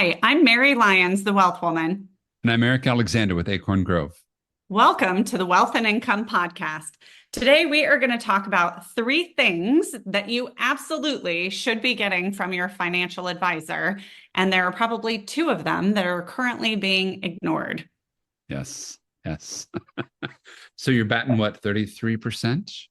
Hi, I'm Mary Lyons, the Wealth Woman. And I'm Eric Alexander with Acorn Grove. Welcome to the Wealth and Income Podcast. Today, we are going to talk about three things that you absolutely should be getting from your financial advisor. And there are probably two of them that are currently being ignored. Yes. Yes. So you're batting what, 33%,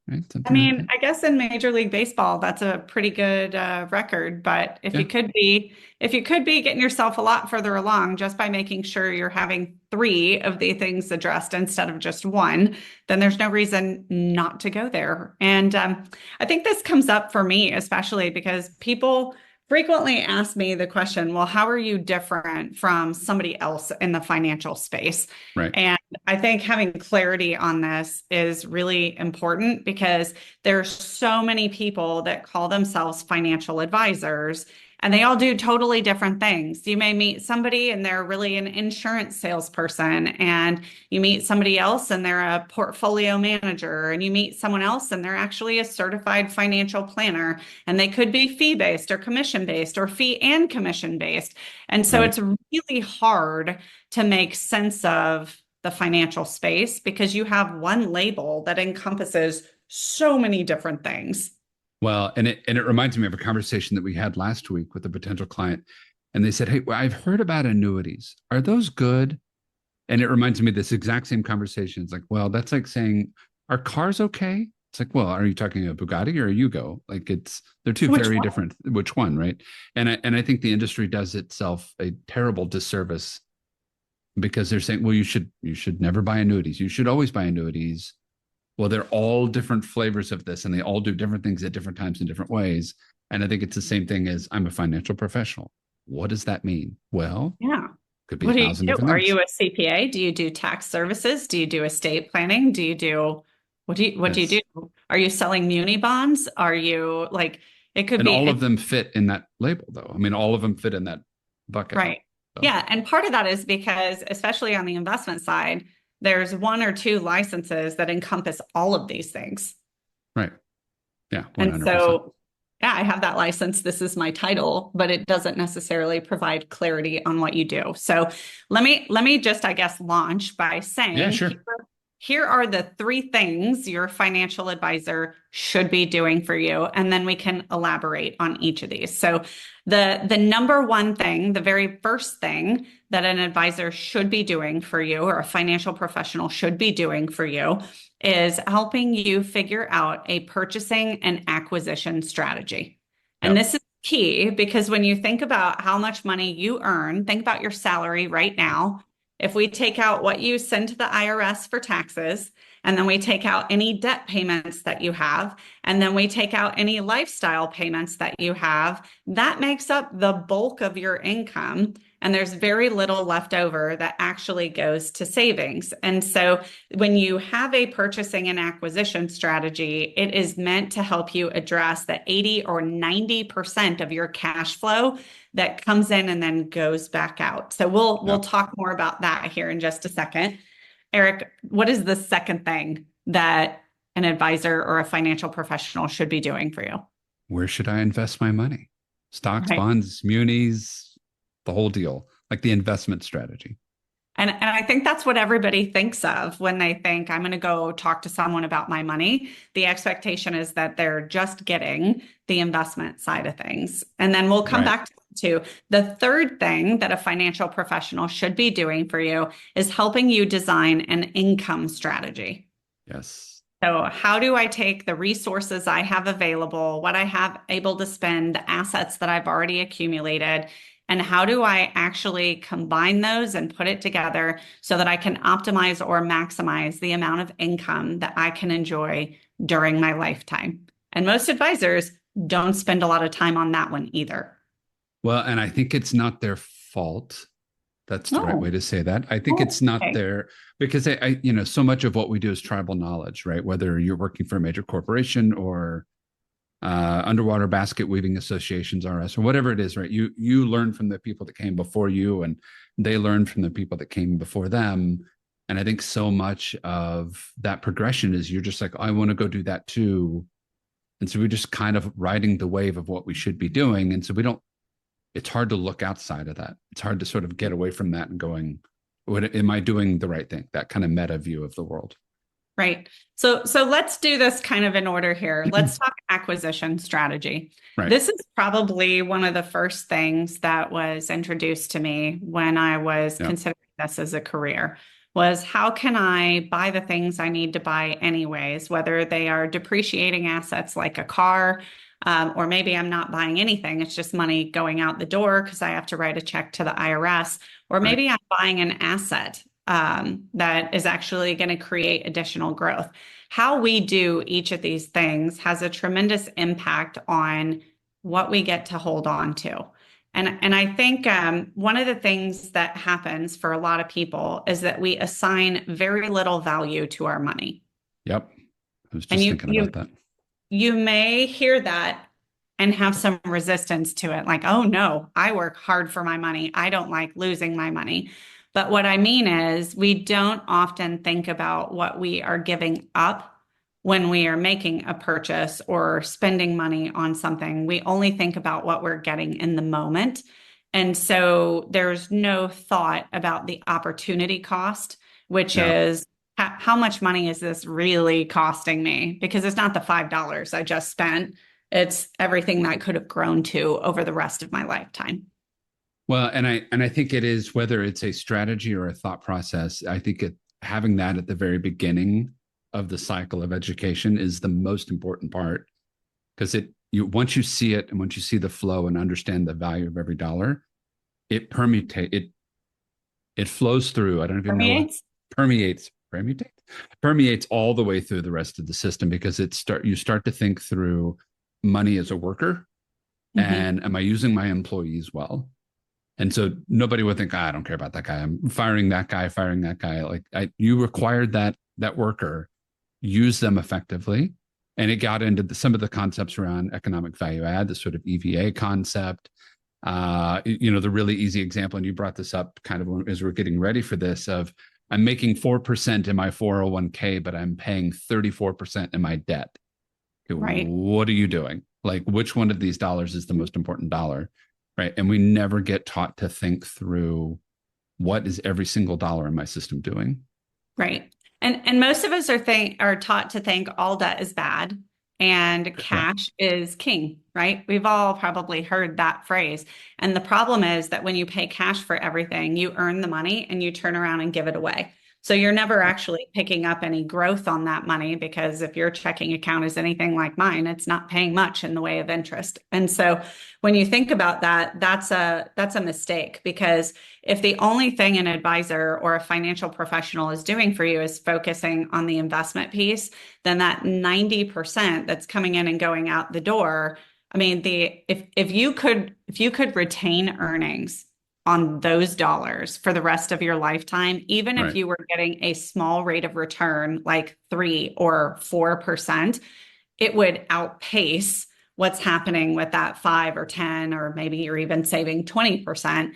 right? I Something like mean, that. I guess in Major League Baseball, that's a pretty good record. But Yeah. if you could be getting yourself a lot further along just by making sure you're having three of the things addressed instead of just one, then there's no reason not to go there. And I think this comes up for me, especially because people frequently ask me the question, well, how are you different from somebody else in the financial space? Right. And I think having clarity on this is really important because there's so many people that call themselves financial advisors and they all do totally different things. You may meet somebody and they're really an insurance salesperson, and you meet somebody else and they're a portfolio manager, and you meet someone else and they're actually a certified financial planner, and they could be fee-based or commission-based or fee and commission-based. And so Right. it's really hard to make sense of the financial space because you have one label that encompasses so many different things. Well, and it reminds me of a conversation that we had last week with a potential client. And they said, "Hey, well, I've heard about annuities. Are those good?" And it reminds me of this exact same conversation. It's like, well, that's like saying, "Are cars okay?" It's like, well, are you talking a Bugatti or a Yugo? Like they're two Which very one? different. Which one, right? And I think the industry does itself a terrible disservice because they're saying, well, you should never buy annuities. You should always buy annuities. Well, they're all different flavors of this, and they all do different things at different times in different ways. And I think it's the same thing as I'm a financial professional. What does that mean? Well, Yeah. could be a What do you thousand do? different Are things. you a CPA? Do you do tax services? Do you do estate planning? Do you do what do you Yes. do? Are you selling muni bonds? Are you like it could And be all of them fit in that label, though. I mean, all of them fit in that bucket. right. So, Yeah, and part of that is because especially on the investment side, there's one or two licenses that encompass all of these things. right. Yeah, And 100%. so, yeah, I have that license. This is my title, but it doesn't necessarily provide clarity on what you do. So let me just, I guess, launch by Yeah, saying sure. here are the three things your financial advisor should be doing for you, and then we can elaborate on each of these. So the number one thing, the very first thing that an advisor should be doing for you or a financial professional should be doing for you is helping you figure out a purchasing and acquisition strategy. And Yep. this is key because when you think about how much money you earn, think about your salary right now. If we take out what you send to the IRS for taxes, and then we take out any debt payments that you have, and then we take out any lifestyle payments that you have, that makes up the bulk of your income. And there's very little left over that actually goes to savings. And so when you have a purchasing and acquisition strategy, it is meant to help you address the 80 or 90% of your cash flow that comes in and then goes back out. So we'll Yep. talk more about that here in just a second. Eric, what is the second thing that an advisor or a financial professional should be doing for you? Where should I invest my money? Stocks, Right. bonds, munis, the whole deal, like the investment strategy. And I think that's what everybody thinks of when they think I'm going to go talk to someone about my money. The expectation is that they're just getting the investment side of things. And then we'll come Right. back to the third thing that a financial professional should be doing for you is helping you design an income strategy. Yes. So, how do I take the resources I have available, what I have able to spend, the assets that I've already accumulated, and how do I actually combine those and put it together so that I can optimize or maximize the amount of income that I can enjoy during my lifetime? And most advisors don't spend a lot of time on that one either. Well, and I think it's not their fault. That's the right way Oh, to say that. I think oh, it's not okay. their because so much of what we do is tribal knowledge, right? Whether you're working for a major corporation or underwater basket weaving associations, RS, or whatever it is, right? You learn from the people that came before you, and they learn from the people that came before them. And I think so much of that progression is you're just like, I want to go do that too. And so we're just kind of riding the wave of what we should be doing. And so we don't it's hard to look outside of that. It's hard to sort of get away from that and going, what am I doing the right thing? That kind of meta view of the world. Right. So let's do this kind of in order here. Let's talk acquisition strategy. Right. This is probably one of the first things that was introduced to me when I was Yeah. considering this as a career was how can I buy the things I need to buy anyways, whether they are depreciating assets like a car, or maybe I'm not buying anything. It's just money going out the door because I have to write a check to the IRS, or Right. maybe I'm buying an asset that is actually going to create additional growth. How we do each of these things has a tremendous impact on what we get to hold on to. And I think one of the things that happens for a lot of people is that we assign very little value to our money. Yep. I was And just thinking about that. you may hear that and have some resistance to it, like, oh no, I work hard for my money. I don't like losing my money. But what I mean is, we don't often think about what we are giving up when we are making a purchase or spending money on something. We only think about what we're getting in the moment. And so there's no thought about the opportunity cost, which Yeah. is how much money is this really costing me? Because it's not the $5 I just spent. It's everything that I could have grown to over the rest of my lifetime. Well, and I think it is, whether it's a strategy or a thought process, I think having that at the very beginning of the cycle of education is the most important part, because once you see it and once you see the flow and understand the value of every dollar, it flows through. I don't even know what Permeates? permeates all the way through the rest of the system, because you start to think through money as a worker, Mm-hmm. and am I using my employees well? And so nobody would think, I don't care about that guy. I'm firing that guy, firing that guy. Like, you required that worker, use them effectively. And it got into some of the concepts around economic value add, the sort of EVA concept. The really easy example, and you brought this up kind of as we're getting ready for this, of I'm making 4% in my 401k, but I'm paying 34% in my debt. Okay, Right. what are you doing? Like, which one of these dollars is the most important dollar? Right. And we never get taught to think through, what is every single dollar in my system doing? Right. And most of us are taught to think all debt is bad and Yeah. cash is king, right? We've all probably heard that phrase. And the problem is that when you pay cash for everything, you earn the money and you turn around and give it away. So you're never actually picking up any growth on that money, because if your checking account is anything like mine, it's not paying much in the way of interest. And so when you think about that, that's a mistake, because if the only thing an advisor or a financial professional is doing for you is focusing on the investment piece, then that 90% that's coming in and going out the door, I mean, if you could retain earnings on those dollars for the rest of your lifetime, even if Right. you were getting a small rate of return like 3 or 4%, it would outpace what's happening with that 5 or 10, or maybe you're even saving 20%.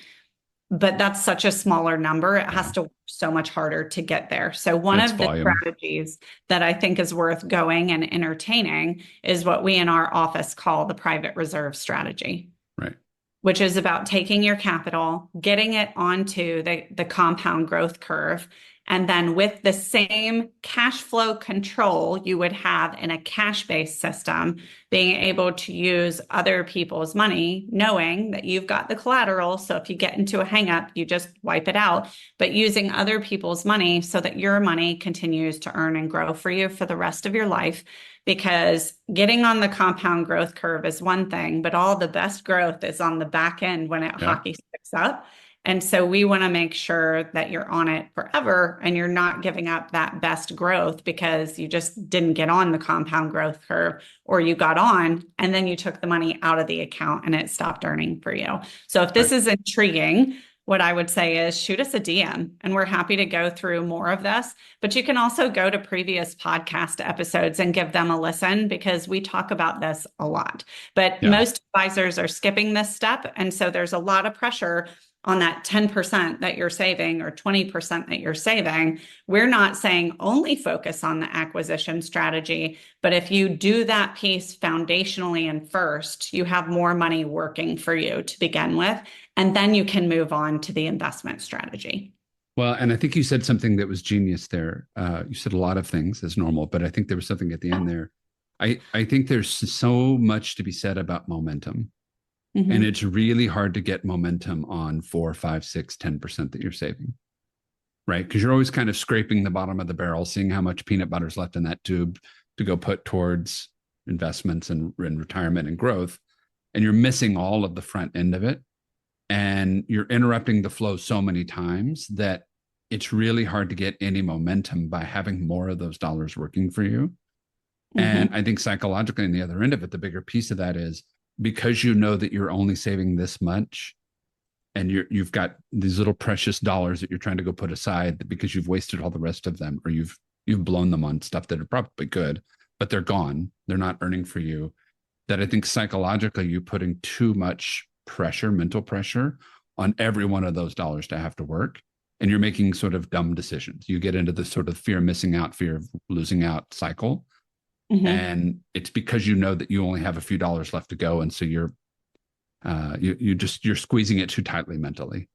But that's such a smaller number. It has Yeah. to work so much harder to get there. So one It's of the volume. strategies that I think is worth going and entertaining is what we in our office call the private reserve strategy, Right. which is about taking your capital, getting it onto the compound growth curve, and then with the same cash flow control you would have in a cash-based system, being able to use other people's money, knowing that you've got the collateral. So if you get into a hang-up, you just wipe it out, but using other people's money so that your money continues to earn and grow for you for the rest of your life. Because getting on the compound growth curve is one thing, but all the best growth is on the back end when it Yeah. hockey sticks up. And so we want to make sure that you're on it forever and you're not giving up that best growth because you just didn't get on the compound growth curve, or you got on and then you took the money out of the account and it stopped earning for you. So if this Right. is intriguing, what I would say is shoot us a DM and we're happy to go through more of this. But you can also go to previous podcast episodes and give them a listen, because we talk about this a lot. But Yeah. most advisors are skipping this step. And so there's a lot of pressure on that 10% that you're saving or 20% that you're saving, we're not saying only focus on the acquisition strategy, but if you do that piece foundationally and first, you have more money working for you to begin with, and then you can move on to the investment strategy. Well, and I think you said something that was genius there. You said a lot of things as normal, but I think there was something at the end there. I think there's so much to be said about momentum. And Mm-hmm. it's really hard to get momentum on 4, 5, 6, 10% that you're saving, right? Because you're always kind of scraping the bottom of the barrel, seeing how much peanut butter's left in that tube to go put towards investments and retirement and growth. And you're missing all of the front end of it. And you're interrupting the flow so many times that it's really hard to get any momentum by having more of those dollars working for you. And Mm-hmm. I think psychologically, on the other end of it, the bigger piece of that is because you know that you're only saving this much and you've got these little precious dollars that you're trying to go put aside because you've wasted all the rest of them, or you've blown them on stuff that are probably good, but they're gone. They're not earning for you. That I think psychologically you're putting too much pressure, mental pressure on every one of those dollars to have to work. And you're making sort of dumb decisions. You get into this sort of fear of missing out, fear of losing out cycle. Mm-hmm. And it's because you know that you only have a few dollars left to go. And so you're squeezing it too tightly mentally.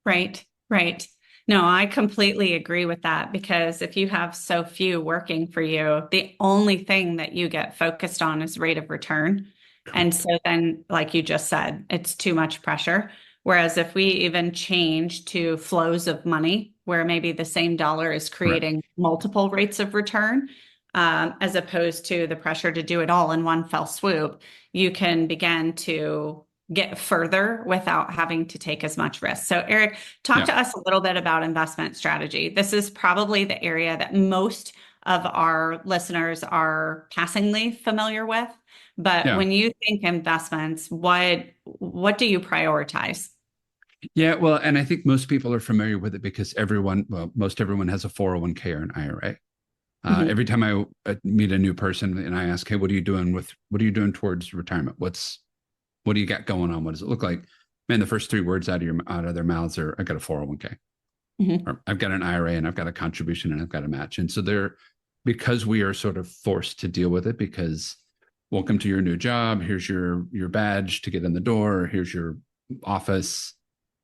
Right, right. No, I completely agree with that because if you have so few working for you, the only thing that you get focused on is rate of return. And Correct. so then, like you just said, it's too much pressure. Whereas if we even change to flows of money, where maybe the same dollar is Correct. creating multiple rates of return, as opposed to the pressure to do it all in one fell swoop, you can begin to get further without having to take as much risk. So, Eric, talk Yeah. to us a little bit about investment strategy. This is probably the area that most of our listeners are passingly familiar with. But Yeah. when you think investments, what do you prioritize? Yeah. Well, and I think most people are familiar with it because most everyone has a 401k or an IRA. Mhm. Every time I meet a new person and I ask, hey, what are you doing towards retirement? What do you got going on? What does it look like? Man, the first three words out of their mouths are, I got a 401k, Mhm. or I've got an IRA and I've got a contribution and I've got a match. And so because we are sort of forced to deal with it because welcome to your new job. Here's your badge to get in the door. Here's your office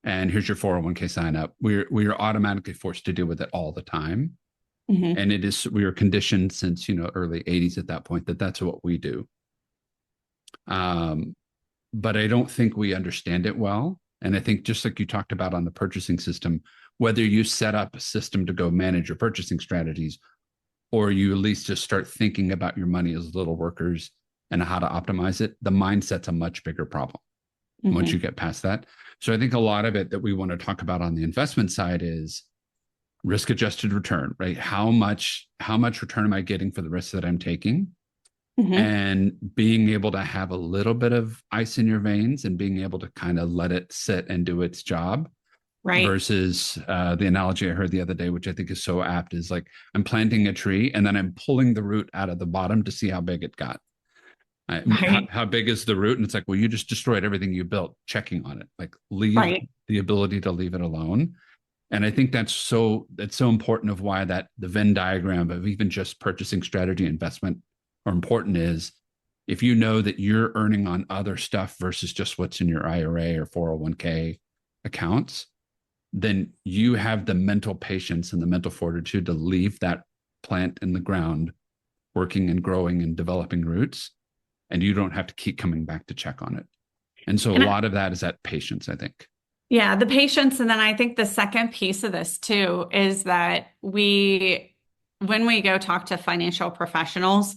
and here's your 401k sign up. We are automatically forced to deal with it all the time. Mhm. And we are conditioned since, early 80s at that point that that's what we do. Um, but I don't think we understand it well. And I think just like you talked about on the purchasing system, whether you set up a system to go manage your purchasing strategies, or you at least just start thinking about your money as little workers and how to optimize it, the mindset's a much bigger problem once you Mhm. get past that. So I think a lot of it that we want to talk about on the investment side is risk adjusted return, right? How much return am I getting for the risk that I'm taking? Mhm. And being able to have a little bit of ice in your veins and being able to kind of let it sit and do its job Right. versus the analogy I heard the other day, which I think is so apt, is like I'm planting a tree and then I'm pulling the root out of the bottom to see how big it got. Right. How big is the root? And it's like, well, you just destroyed everything you built checking on it. Like leave Right. the ability to leave it alone. And I think that's so important of why that the Venn diagram of even just purchasing strategy investment are important is if you know that you're earning on other stuff versus just what's in your IRA or 401k accounts, then you have the mental patience and the mental fortitude to leave that plant in the ground working and growing and developing roots. And you don't have to keep coming back to check on it. And so a And lot of that is that patience, I think. yeah, the patience. And then I think the second piece of this too is that when we go talk to financial professionals,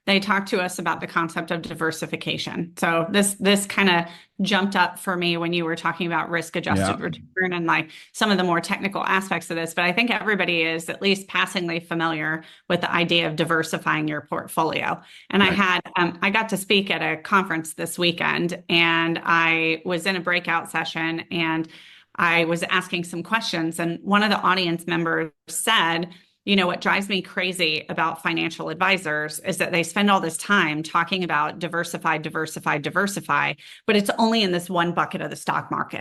they talk to us about the concept of diversification. So this kind of jumped up for me when you were talking about risk Yeah. adjusted return and like some of the more technical aspects of this. But I think everybody is at least passingly familiar with the idea of diversifying your portfolio. And Right. I got to speak at a conference this weekend and I was in a breakout session and I was asking some questions. And one of the audience members said, what drives me crazy about financial advisors is that they spend all this time talking about diversify, diversify, diversify, but it's only in this one bucket of the stock market.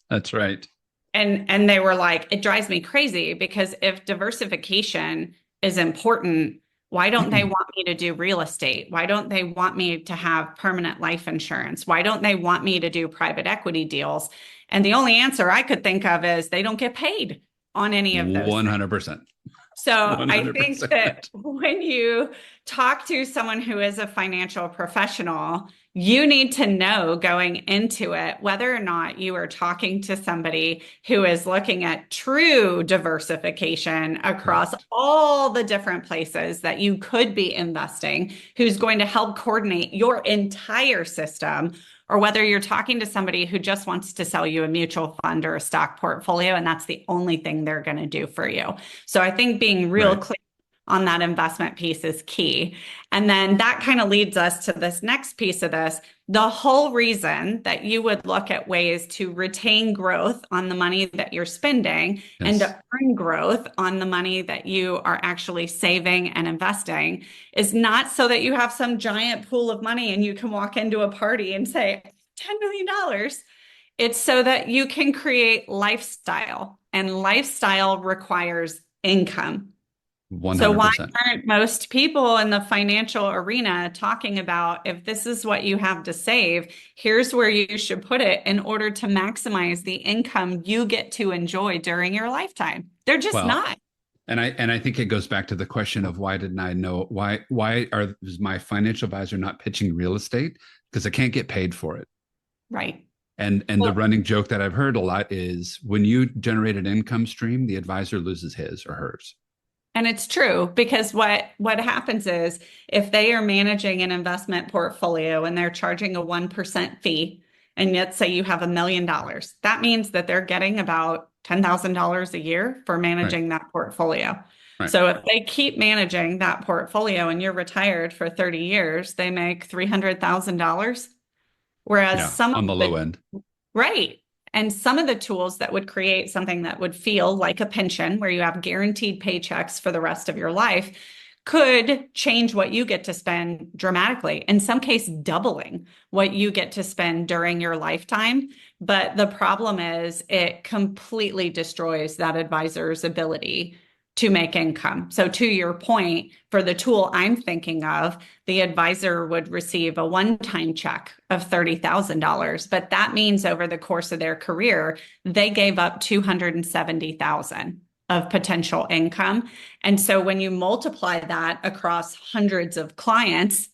That's right. And they were like, it drives me crazy because if diversification is important, why don't they want me to do real estate? Why don't they want me to have permanent life insurance? Why don't they want me to do private equity deals? And the only answer I could think of is they don't get paid on any of those things. 100%. So I think that 100%. when you talk to someone who is a financial professional, you need to know going into it whether or not you are talking to somebody who is looking at true diversification across Correct. all the different places that you could be investing, who's going to help coordinate your entire system, or whether you're talking to somebody who just wants to sell you a mutual fund or a stock portfolio, and that's the only thing they're going to do for you. So I think being real Right. clear on that investment piece is key. And then that kind of leads us to this next piece of this. The whole reason that you would look at ways to retain growth on the money that you're spending and Yes. to earn growth on the money that you are actually saving and investing is not so that you have some giant pool of money and you can walk into a party and say, $10 million. It's so that you can create lifestyle, and lifestyle requires income. So why 100%. aren't most people in the financial arena talking about if this is what you have to save, here's where you should put it in order to maximize the income you get to enjoy during your lifetime? They're just Well, not. and I think it goes back to the question of why didn't I know is my financial advisor not pitching real estate? Because I can't get paid for it. Right. And the running joke that I've heard a lot is when you generate an income stream, the advisor loses his or hers. And it's true because what happens is if they are managing an investment portfolio and they're charging a 1% fee, and let's say you have $1 million, that means that they're getting about $10,000 a year for Right. managing that portfolio. Right. So if they keep managing that portfolio and you're retired for 30 years, they make $300,000. Whereas Yeah. some of On the low the end. Right. And some of the tools that would create something that would feel like a pension, where you have guaranteed paychecks for the rest of your life, could change what you get to spend dramatically, in some case, doubling what you get to spend during your lifetime. But the problem is it completely destroys that advisor's ability to make income. So, to your point, for the tool I'm thinking of, the advisor would receive a one-time check of $30,000, but that means over the course of their career, they gave up 270,000 of potential income. And so when you multiply that across hundreds of clients,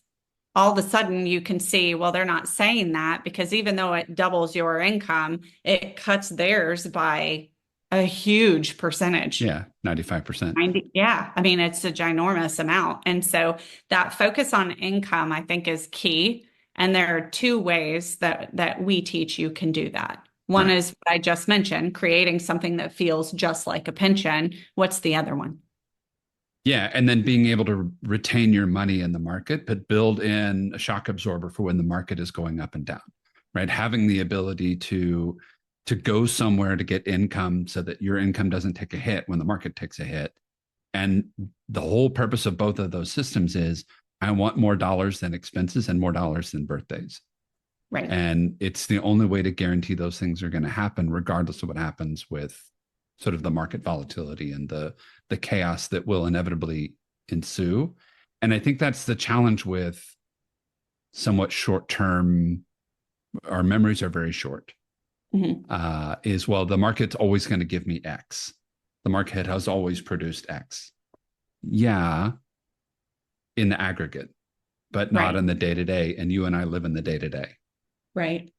all of a sudden you can see, well, they're not saying that because even though it doubles your income, it cuts theirs by a huge percentage. Yeah. 95%. 90, yeah, I mean, it's a ginormous amount. And so that focus on income, I think, is key. And there are two ways that we teach you can do that. One Right. is what I just mentioned, creating something that feels just like a pension. What's the other one? Yeah. And then being able to retain your money in the market, but build in a shock absorber for when the market is going up and down, right? Having the ability to go somewhere to get income so that your income doesn't take a hit when the market takes a hit. And the whole purpose of both of those systems is I want more dollars than expenses and more dollars than birthdays. Right. And it's the only way to guarantee those things are going to happen, regardless of what happens with sort of the market volatility and the chaos that will inevitably ensue. And I think that's the challenge with somewhat short term. Our memories are very short. Mm-hmm. Is well, the market's always going to give me X. The market has always produced X. Yeah, in the aggregate, but not Right. in the day to day. And you and I live in the day to day. Right.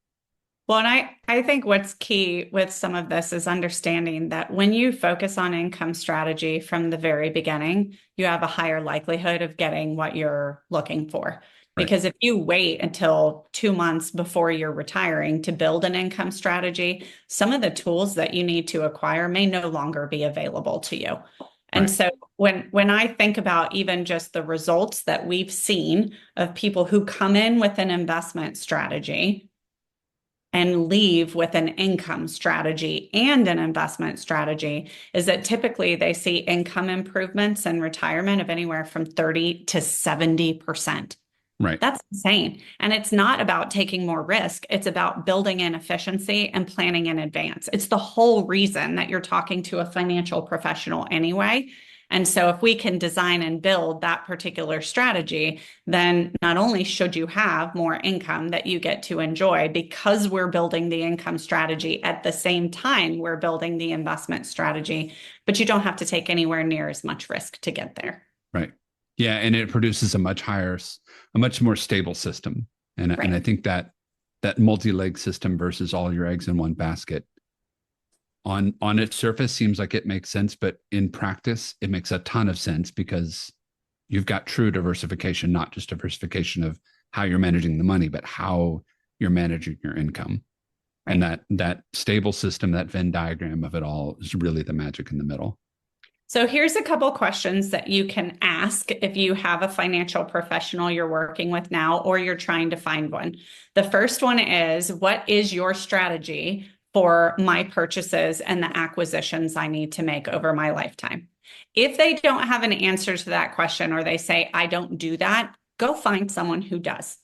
Well, and I think what's key with some of this is understanding that when you focus on income strategy from the very beginning, you have a higher likelihood of getting what you're looking for. Right. Because if you wait until 2 months before you're retiring to build an income strategy, some of the tools that you need to acquire may no longer be available to you. And Right. so when I think about even just the results that we've seen of people who come in with an investment strategy and leave with an income strategy and an investment strategy, is that typically they see income improvements in retirement of anywhere from 30 to 70%. Right. That's insane. And it's not about taking more risk. It's about building in efficiency and planning in advance. It's the whole reason that you're talking to a financial professional anyway. And so if we can design and build that particular strategy, then not only should you have more income that you get to enjoy because we're building the income strategy at the same time we're building the investment strategy, but you don't have to take anywhere near as much risk to get there. Right. Yeah, and it produces a much more stable system. And Right. I think that that multi-leg system versus all your eggs in one basket on its surface seems like it makes sense, but in practice, it makes a ton of sense because you've got true diversification, not just diversification of how you're managing the money, but how you're managing your income. And Right. that stable system, that Venn diagram of it all is really the magic in the middle. So here's a couple questions that you can ask if you have a financial professional you're working with now or you're trying to find one. The first one is, what is your strategy for my purchases and the acquisitions I need to make over my lifetime? If they don't have an answer to that question or they say, I don't do that, go find someone who does.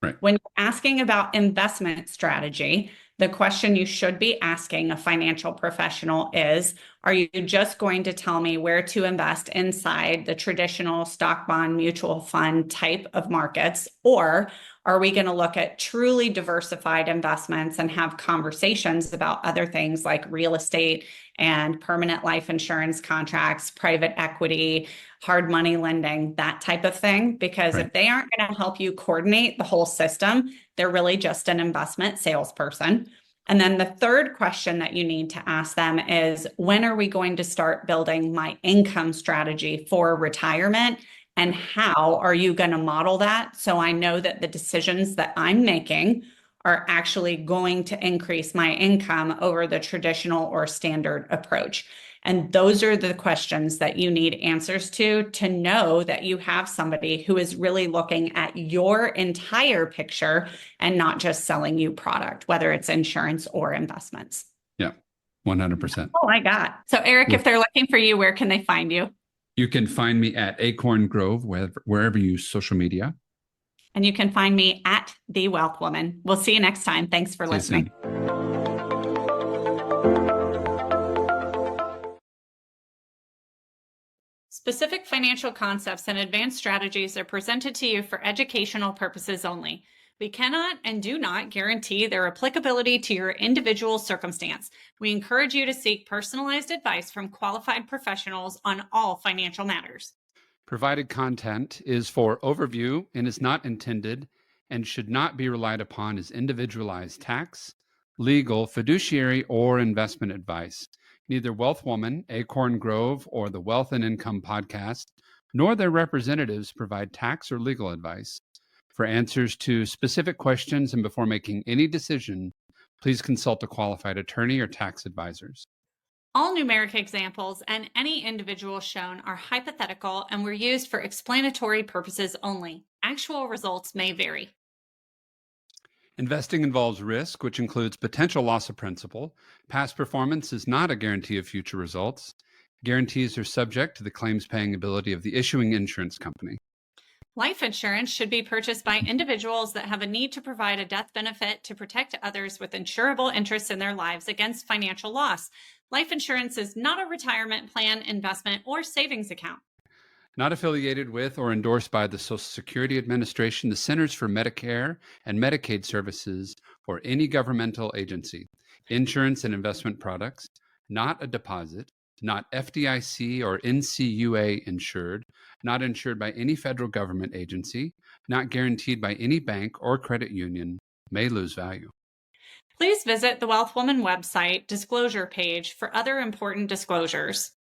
Right. When you're asking about investment strategy, the question you should be asking a financial professional is, are you just going to tell me where to invest inside the traditional stock, bond, mutual fund type of markets? Or are we going to look at truly diversified investments and have conversations about other things like real estate and permanent life insurance contracts, private equity, hard money lending, that type of thing? Because Right. if they aren't going to help you coordinate the whole system, they're really just an investment salesperson. And then the third question that you need to ask them is, when are we going to start building my income strategy for retirement? And how are you going to model that so I know that the decisions that I'm making are actually going to increase my income over the traditional or standard approach? And those are the questions that you need answers to know that you have somebody who is really looking at your entire picture and not just selling you product, whether it's insurance or investments. Yeah. 100%. Oh my God. So, Eric, if Well, they're looking for you, where can they find you? you can find me at Acorn Grove, wherever you use social media. And you can find me at The Wealth Woman. We'll see you next time. Thanks for See you listening. soon. Specific financial concepts and advanced strategies are presented to you for educational purposes only. We cannot and do not guarantee their applicability to your individual circumstance. We encourage you to seek personalized advice from qualified professionals on all financial matters. Provided content is for overview and is not intended and should not be relied upon as individualized tax, legal, fiduciary, or investment advice. Neither Wealth Woman, Acorn Grove, or the Wealth and Income podcast, nor their representatives provide tax or legal advice. For answers to specific questions and before making any decision, please consult a qualified attorney or tax advisors. All numeric examples and any individual shown are hypothetical and were used for explanatory purposes only. Actual results may vary. Investing involves risk, which includes potential loss of principal. Past performance is not a guarantee of future results. Guarantees are subject to the claims paying ability of the issuing insurance company. Life insurance should be purchased by individuals that have a need to provide a death benefit to protect others with insurable interests in their lives against financial loss. Life insurance is not a retirement plan, investment, or savings account. Not affiliated with or endorsed by the Social Security Administration, the Centers for Medicare and Medicaid Services, or any governmental agency. Insurance and investment products, not a deposit, not FDIC or NCUA insured, not insured by any federal government agency, not guaranteed by any bank or credit union, may lose value. Please visit the Wealth Woman website disclosure page for other important disclosures.